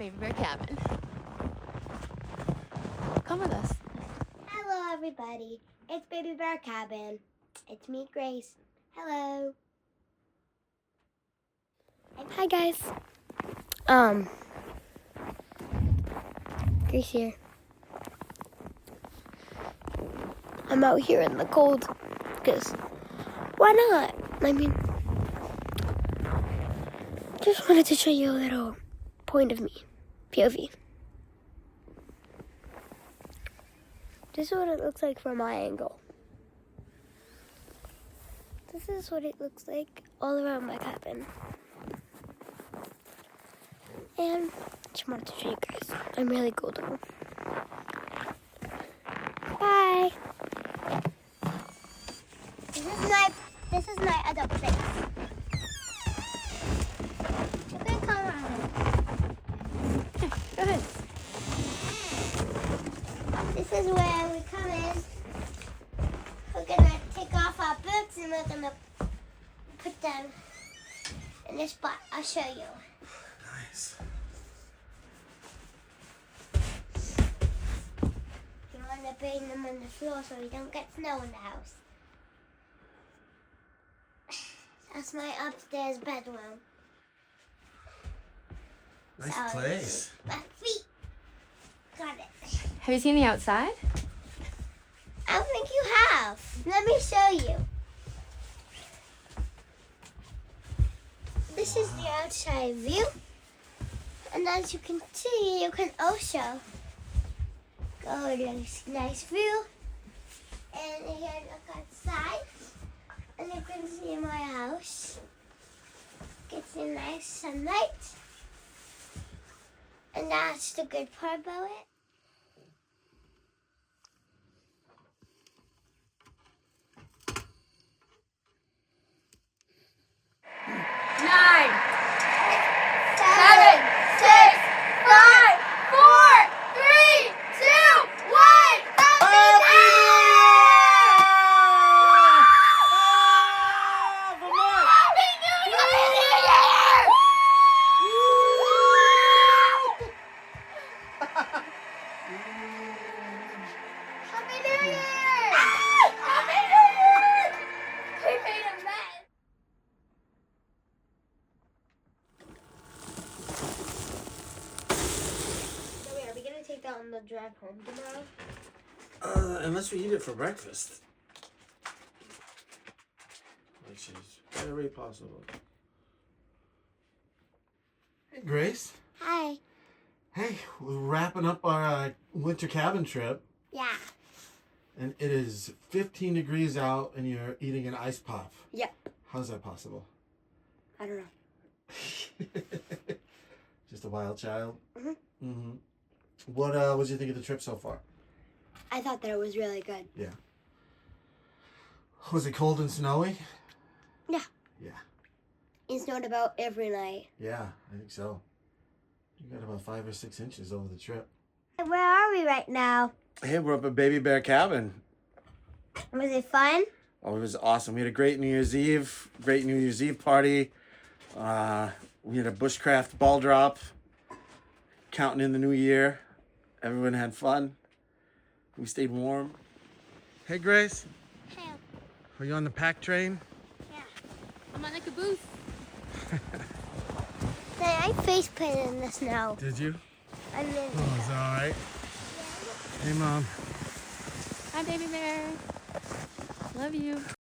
Baby Bear Cabin. Come with us. Hello, everybody. It's Baby Bear Cabin. It's me, Grace. Hello. Hi, guys. Grace here. I'm out here in the cold because why not? I mean, just wanted to show you a little point of me, POV. This is what it looks like from my angle. This is what it looks like all around my cabin. And just wanted to show you guys. I'm really cold though. Bye. This is my adult face. You can come around. Go ahead. This is where we come in. We're gonna take off our boots and we're gonna put them in this spot. I'll show you. Nice. You want to bring them on the floor so we don't get snow in the house. That's my upstairs bedroom. Nice place. My feet. Got it. Have you seen the outside? I don't think you have. Let me show you. This is the outside view. And as you can see, you can also go to this nice view. And here, look outside. And you can see my house. Gets some nice sunlight. And that's the good part about it. On the drive home tomorrow? Unless we eat it for breakfast. Which is very possible. Hey, Grace. Hi. Hey, we're wrapping up our winter cabin trip. Yeah. And it is 15 degrees out and you're eating an ice pop. Yep. How's that possible? I don't know. Just a wild child? Mm-hmm. Mm-hmm. What did you think of the trip so far? I thought that it was really good. Yeah. Was it cold and snowy? Yeah. Yeah. It snowed about every night. Yeah, I think so. You got about 5 or 6 inches over the trip. Where are we right now? Hey, we're up at Baby Bear Cabin. Was it fun? Oh, it was awesome. We had a great New Year's Eve party. We had a bushcraft ball drop, counting in the new year. Everyone had fun. We stayed warm. Hey, Grace. Hey. Are you on the pack train? Yeah. I'm on the caboose. I face painted in the snow. Did you? I mean, Oh, is that all right? Hey, Mom. Hi, Baby Bear. Love you.